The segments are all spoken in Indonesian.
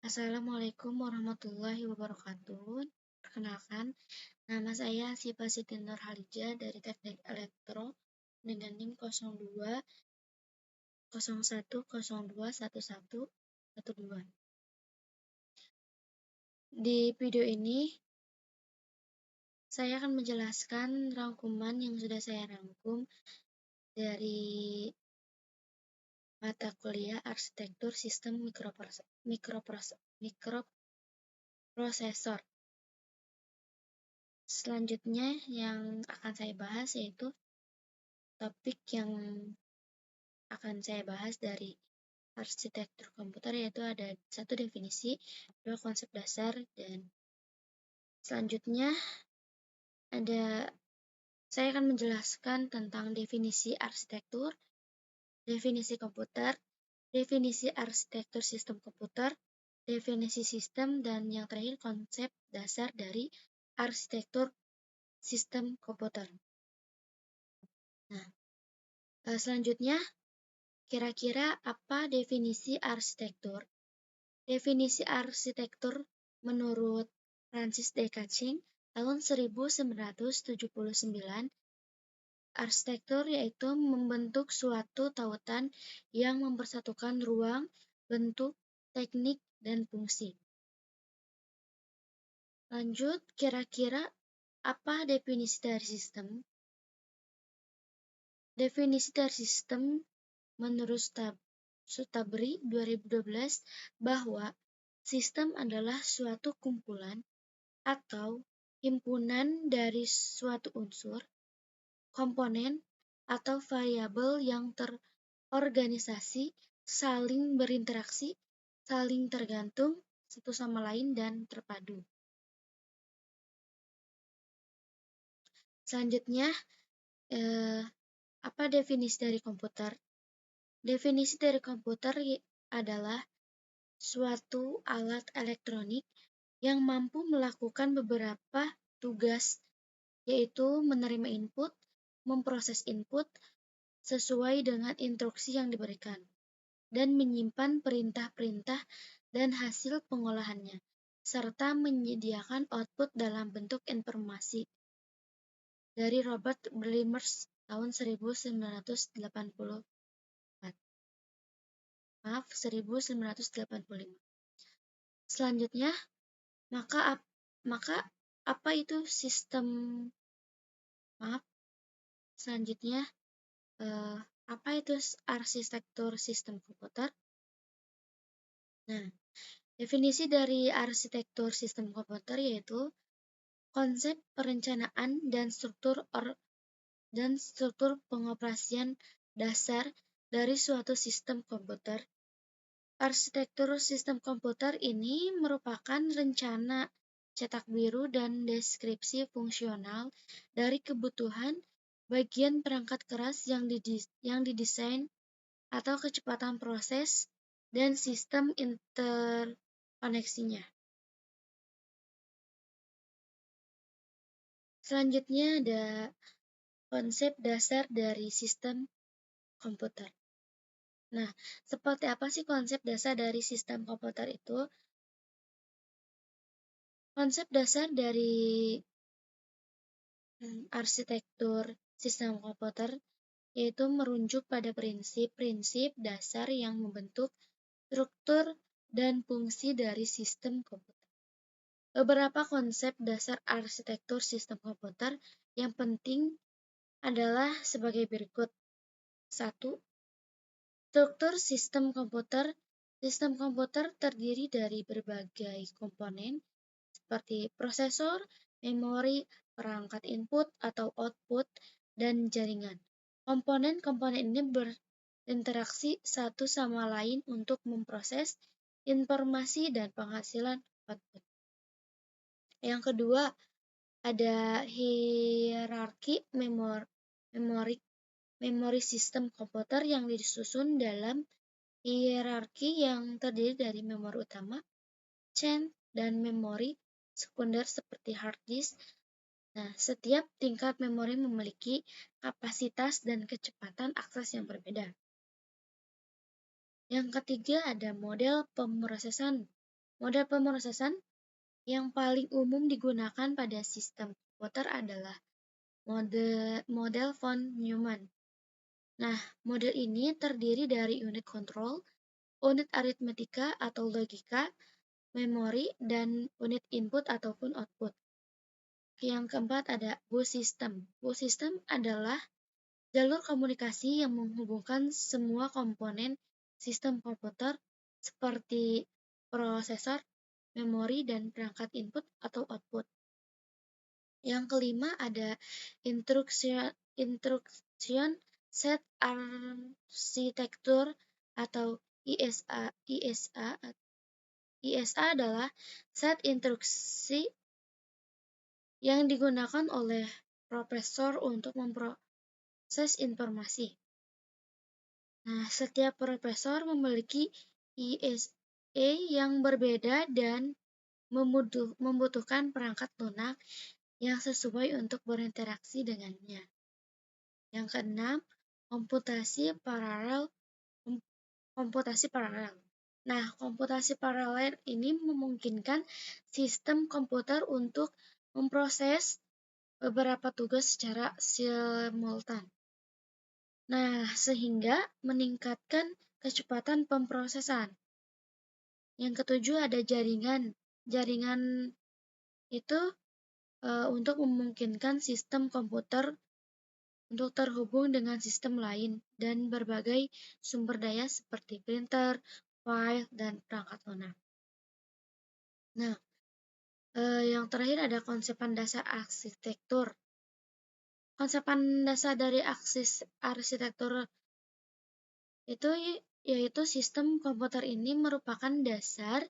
Assalamualaikum warahmatullahi wabarakatuh. Perkenalkan, nama saya Siva Siti Nurhalija dari Teknik Elektro dengan NIM 02 01 02 11 12. Di video ini, saya akan menjelaskan rangkuman yang sudah saya rangkum dari mata kuliah Arsitektur Sistem Mikroprosesor. Selanjutnya yang akan saya bahas yaitu topik yang akan saya bahas dari arsitektur komputer, yaitu ada satu definisi, dua konsep dasar, dan selanjutnya saya akan menjelaskan tentang definisi arsitektur, definisi komputer, definisi arsitektur sistem komputer, definisi sistem, dan yang terakhir konsep dasar dari arsitektur sistem komputer. Nah, selanjutnya kira-kira apa definisi arsitektur? Definisi arsitektur menurut Francis Descartes tahun 1979, arsitektur yaitu membentuk suatu tautan yang mempersatukan ruang, bentuk, teknik, dan fungsi. Lanjut, kira-kira apa definisi dari sistem? Definisi dari sistem menurut Sutabri 2012 bahwa sistem adalah suatu kumpulan atau himpunan dari suatu unsur, komponen, atau variabel yang terorganisasi, saling berinteraksi, saling tergantung satu sama lain, dan terpadu. Selanjutnya, apa definisi dari komputer? Definisi dari komputer adalah suatu alat elektronik yang mampu melakukan beberapa tugas, yaitu menerima input, memproses input sesuai dengan instruksi yang diberikan, dan menyimpan perintah-perintah dan hasil pengolahannya, serta menyediakan output dalam bentuk informasi. Dari Robert Blimers tahun 1985. Selanjutnya, maka apa itu sistem? Selanjutnya, apa itu arsitektur sistem komputer? Nah, definisi dari arsitektur sistem komputer yaitu konsep perencanaan dan struktur pengoperasian dasar dari suatu sistem komputer. Arsitektur sistem komputer ini merupakan rencana cetak biru dan deskripsi fungsional dari kebutuhan bagian perangkat keras yang didesain atau kecepatan proses dan sistem interkoneksinya. Selanjutnya ada konsep dasar dari sistem komputer. Nah, seperti apa sih konsep dasar dari sistem komputer itu? Konsep dasar dari arsitektur sistem komputer yaitu merujuk pada prinsip-prinsip dasar yang membentuk struktur dan fungsi dari sistem komputer. Beberapa konsep dasar arsitektur sistem komputer yang penting adalah sebagai berikut. 1. Struktur sistem komputer. Sistem komputer terdiri dari berbagai komponen seperti prosesor, memori, perangkat input atau output, dan jaringan. Komponen-komponen ini berinteraksi satu sama lain untuk memproses informasi dan penghasilan output. Yang kedua, ada hierarki memori sistem komputer yang disusun dalam hierarki yang terdiri dari memori utama, chain, dan memori sekunder seperti hard disk. Nah, setiap tingkat memori memiliki kapasitas dan kecepatan akses yang berbeda. Yang ketiga ada model pemrosesan Model pemrosesan yang paling umum digunakan pada sistem komputer adalah model von Neumann. Nah, model ini terdiri dari unit kontrol, unit aritmetika atau logika, memori, dan unit input ataupun output. Yang keempat ada bus system. Bus system adalah jalur komunikasi yang menghubungkan semua komponen sistem komputer seperti prosesor, memori, dan perangkat input atau output. Yang kelima ada instruction set architecture atau ISA. ISA adalah set instruksi yang digunakan oleh prosesor untuk memproses informasi. Nah, setiap prosesor memiliki ISA yang berbeda dan membutuhkan perangkat lunak yang sesuai untuk berinteraksi dengannya. Yang keenam, komputasi paralel. Nah, komputasi paralel ini memungkinkan sistem komputer untuk memproses beberapa tugas secara simultan. Nah, sehingga meningkatkan kecepatan pemrosesan. Yang ketujuh ada jaringan. Jaringan itu untuk memungkinkan sistem komputer untuk terhubung dengan sistem lain dan berbagai sumber daya seperti printer, file, dan perangkat lunak. Nah, yang terakhir ada konsepan dasar arsitektur. Konsepan dasar dari arsitektur itu yaitu sistem komputer ini merupakan dasar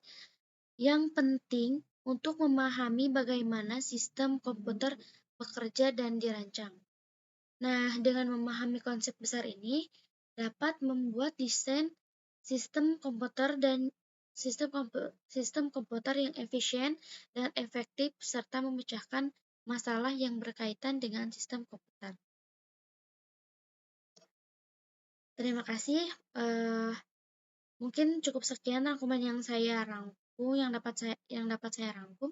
yang penting untuk memahami bagaimana sistem komputer bekerja dan dirancang. Nah, dengan memahami konsep besar ini dapat membuat desain sistem komputer dan sistem komputer yang efisien dan efektif serta memecahkan masalah yang berkaitan dengan sistem komputer. Terima kasih. Mungkin cukup sekian rangkuman yang saya rangkum, yang dapat saya rangkum.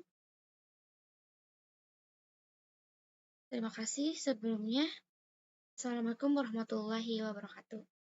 Terima kasih sebelumnya. Assalamualaikum warahmatullahi wabarakatuh.